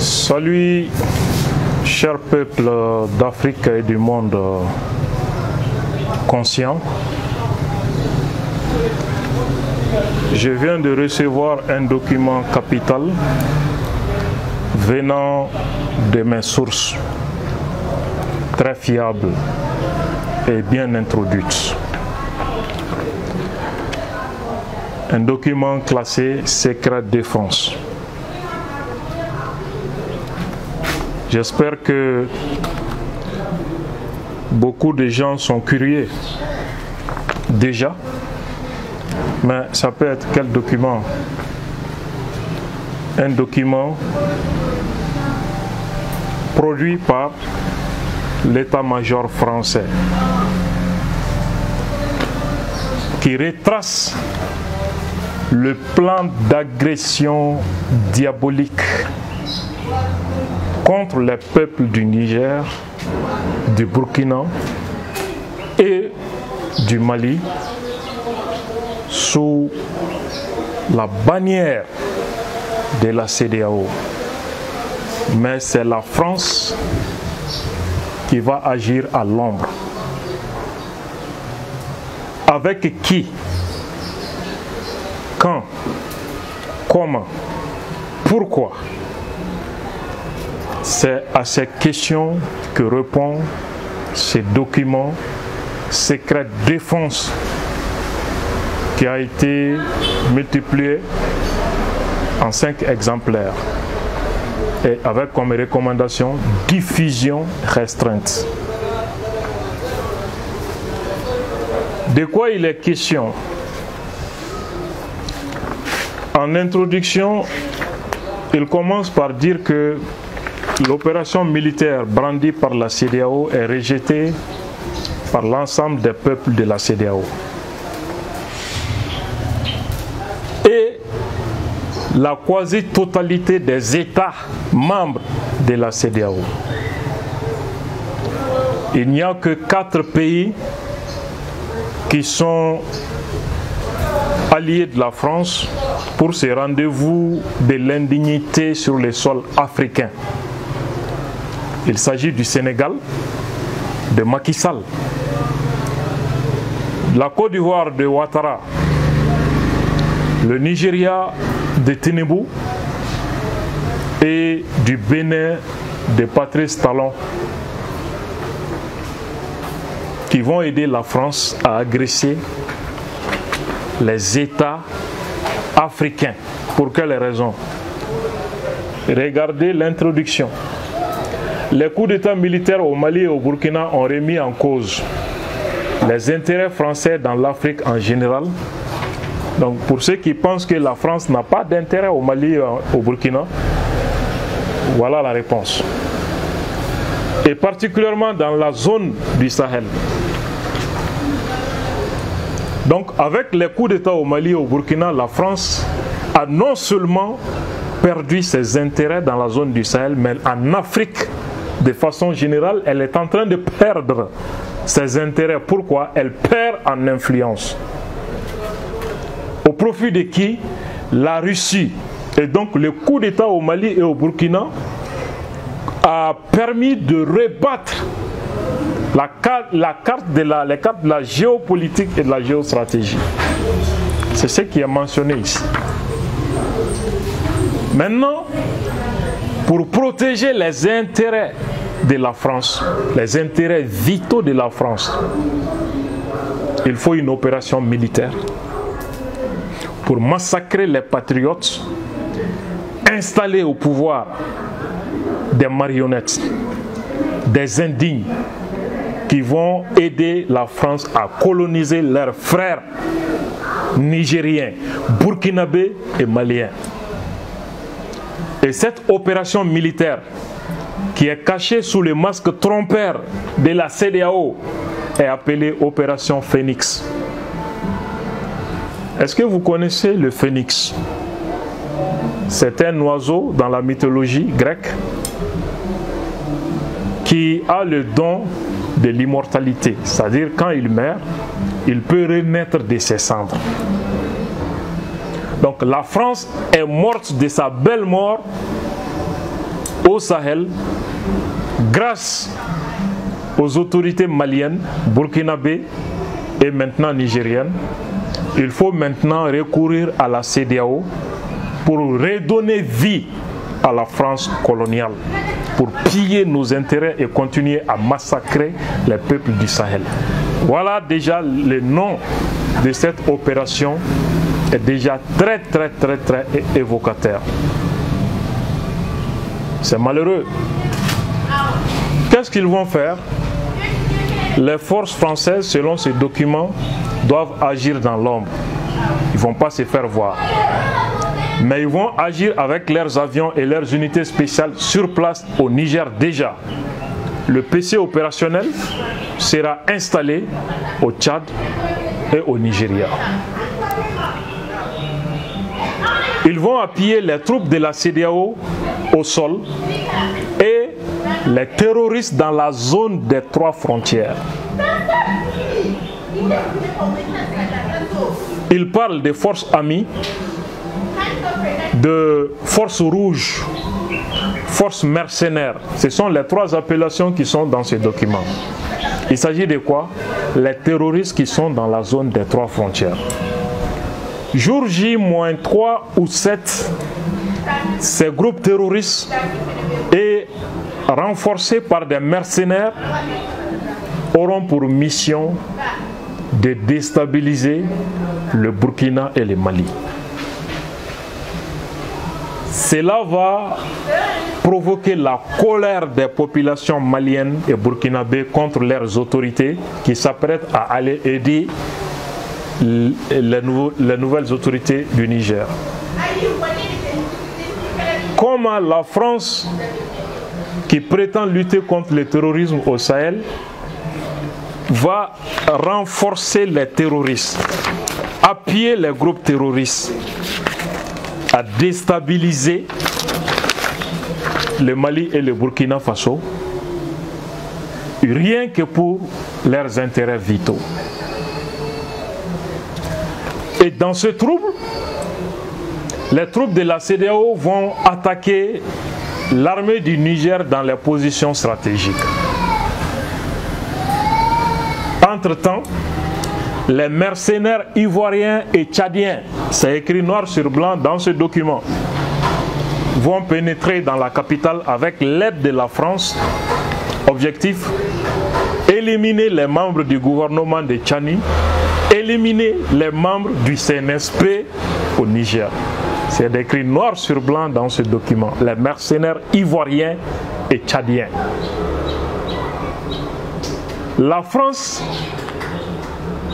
Salut, chers peuples d'Afrique et du monde conscient. Je viens de recevoir un document capital venant de mes sources très fiables et bien introduites. Un document classé secret défense. J'espère que beaucoup de gens sont curieux déjà, mais ça peut être quel document? Un document produit par l'état-major français qui retrace le plan d'agression diabolique contre les peuples du Niger, du Burkina et du Mali sous la bannière de la CEDEAO. Mais c'est la France qui va agir à l'ombre. Avec qui? Quand? Comment? Pourquoi? C'est à ces questions que répond ce document secret défense qui a été multiplié en 5 exemplaires et avec comme recommandation diffusion restreinte. De quoi il est question? En introduction, il commence par dire que l'opération militaire brandie par la CEDEAO est rejetée par l'ensemble des peuples de la CEDEAO. Et la quasi-totalité des États membres de la CEDEAO. Il n'y a que 4 pays qui sont alliés de la France pour ce rendez-vous de l'indignité sur le sol africain. Il s'agit du Sénégal, de Macky Sall, de la Côte d'Ivoire de Ouattara, le Nigeria de Tinubu et du Bénin de Patrice Talon, qui vont aider la France à agresser les États africains. Pour quelles raisons? Regardez l'introduction. Les coups d'État militaires au Mali et au Burkina ont remis en cause les intérêts français dans l'Afrique en général. Donc pour ceux qui pensent que la France n'a pas d'intérêt au Mali et au Burkina, voilà la réponse. Et particulièrement dans la zone du Sahel. Donc avec les coups d'État au Mali et au Burkina, la France a non seulement perdu ses intérêts dans la zone du Sahel, mais en Afrique, de façon générale, elle est en train de perdre ses intérêts. Pourquoi? Elle perd en influence. Au profit de qui? La Russie. Et donc le coup d'État au Mali et au Burkina a permis de rebattre les cartes de la géopolitique et de la géostratégie. C'est ce qui est mentionné ici. Maintenant, pour protéger les intérêts de la France, les intérêts vitaux de la France, il faut une opération militaire pour massacrer les patriotes, installer au pouvoir des marionnettes, des indignes qui vont aider la France à coloniser leurs frères nigériens, burkinabés et maliens. Et cette opération militaire qui est cachée sous le masque trompeur de la CEDEAO est appelée Opération Phénix. Est-ce que vous connaissez le phénix? C'est un oiseau dans la mythologie grecque qui a le don de l'immortalité. C'est-à-dire quand il meurt, il peut renaître de ses cendres. Donc la France est morte de sa belle mort au Sahel, grâce aux autorités maliennes, burkinabées et maintenant nigériennes, il faut maintenant recourir à la CEDEAO pour redonner vie à la France coloniale, pour piller nos intérêts et continuer à massacrer les peuples du Sahel. Voilà déjà le nom de cette opération est déjà très évocateur. C'est malheureux. Qu'est-ce qu'ils vont faire? Les forces françaises, selon ces documents, doivent agir dans l'ombre. Ils ne vont pas se faire voir. Mais ils vont agir avec leurs avions et leurs unités spéciales sur place au Niger déjà. Le PC opérationnel sera installé au Tchad et au Nigeria. Ils vont appuyer les troupes de la CEDEAO au sol et les terroristes dans la zone des 3 frontières. Ils parlent des forces amies, de forces rouges, forces mercenaires. Ce sont les 3 appellations qui sont dans ces documents. Il s'agit de quoi? Les terroristes qui sont dans la zone des 3 frontières. Jour J-3 ou 7, ces groupes terroristes et renforcés par des mercenaires auront pour mission de déstabiliser le Burkina et le Mali. Cela va provoquer la colère des populations maliennes et burkinabées contre leurs autorités qui s'apprêtent à aller aider les nouvelles autorités du Niger. Comment la France, qui prétend lutter contre le terrorisme au Sahel, va renforcer les terroristes, appuyer les groupes terroristes à déstabiliser le Mali et le Burkina Faso, rien que pour leurs intérêts vitaux. Et dans ce trouble, les troupes de la CEDEAO vont attaquer l'armée du Niger dans les positions stratégiques. Entre-temps, les mercenaires ivoiriens et tchadiens, c'est écrit noir sur blanc dans ce document, vont pénétrer dans la capitale avec l'aide de la France. Objectif, éliminer les membres du gouvernement de Tchani, éliminer les membres du CNSP au Niger. C'est écrit noir sur blanc dans ce document. Les mercenaires ivoiriens et tchadiens. La France,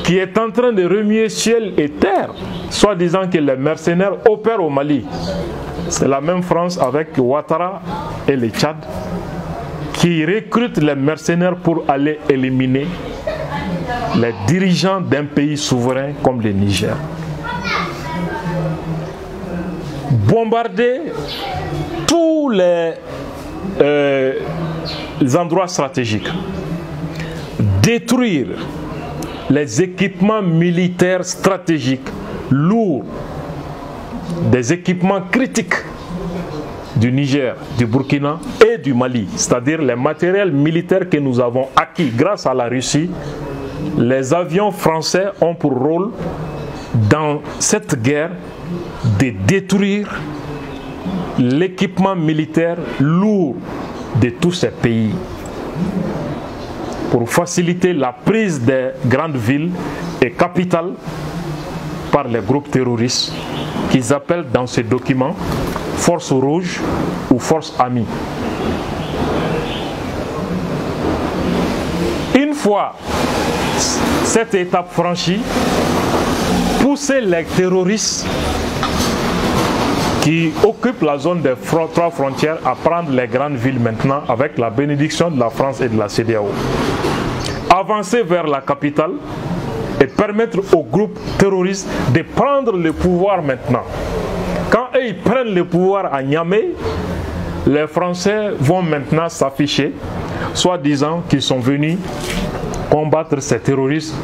qui est en train de remuer ciel et terre, soit disant que les mercenaires opèrent au Mali. C'est la même France avec Ouattara et le Tchad qui recrutent les mercenaires pour aller éliminer les dirigeants d'un pays souverain comme le Niger. Bombarder tous les endroits stratégiques, détruire les équipements militaires stratégiques lourds, des équipements critiques du Niger, du Burkina et du Mali, c'est-à-dire les matériels militaires que nous avons acquis grâce à la Russie. Les avions français ont pour rôle dans cette guerre de détruire l'équipement militaire lourd de tous ces pays pour faciliter la prise des grandes villes et capitales par les groupes terroristes qu'ils appellent dans ces documents forces rouges ou forces amies. Une fois cette étape franchie, pousser les terroristes qui occupent la zone des 3 frontières à prendre les grandes villes maintenant avec la bénédiction de la France et de la CEDEAO. Avancer vers la capitale et permettre aux groupes terroristes de prendre le pouvoir maintenant. Quand ils prennent le pouvoir à Niamey, les Français vont maintenant s'afficher, soit disant qu'ils sont venus combattre ces terroristes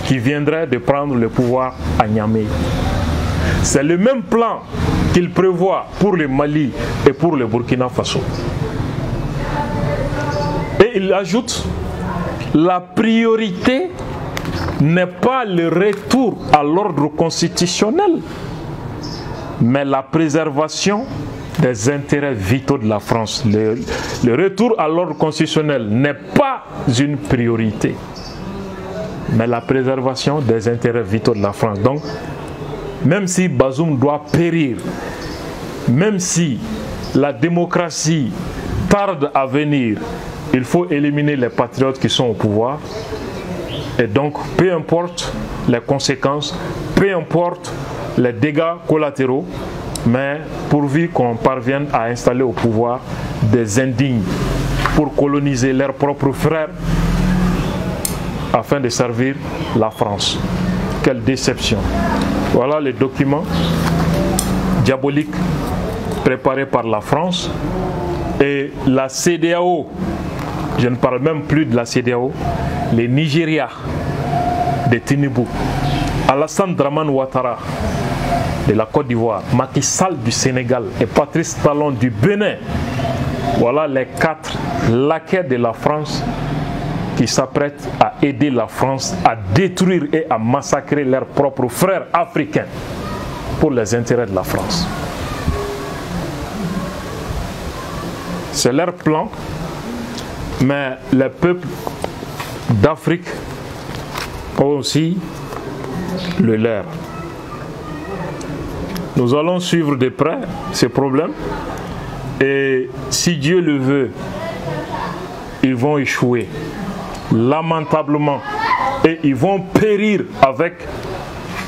qui viendraient de prendre le pouvoir à Niamey. C'est le même plan qu'il prévoit pour le Mali et pour le Burkina Faso. Et il ajoute, la priorité n'est pas le retour à l'ordre constitutionnel, mais la préservation des intérêts vitaux de la France. Le retour à l'ordre constitutionnel n'est pas une priorité, mais la préservation des intérêts vitaux de la France. Donc, même si Bazoum doit périr, même si la démocratie tarde à venir, il faut éliminer les patriotes qui sont au pouvoir. Et donc, peu importe les conséquences, peu importe les dégâts collatéraux, mais pourvu qu'on parvienne à installer au pouvoir des indignes pour coloniser leurs propres frères afin de servir la France. Quelle déception! Voilà les documents diaboliques préparés par la France et la CEDEAO. Je ne parle même plus de la CEDEAO. Les Nigeria de Tinubu, Alassane Dramane Ouattara de la Côte d'Ivoire, Macky Sall du Sénégal et Patrice Talon du Bénin. Voilà les 4 laquais de la France qui s'apprêtent à aider la France à détruire et à massacrer leurs propres frères africains pour les intérêts de la France. C'est leur plan, mais les peuples d'Afrique ont aussi le leur. Nous allons suivre de près ces problèmes et si Dieu le veut, ils vont échouer lamentablement et ils vont périr avec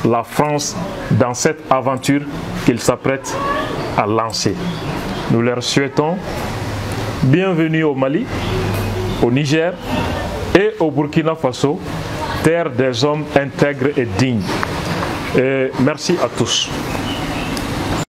la France dans cette aventure qu'ils s'apprêtent à lancer. Nous leur souhaitons bienvenue au Mali, au Niger et au Burkina Faso, terre des hommes intègres et dignes. Et merci à tous.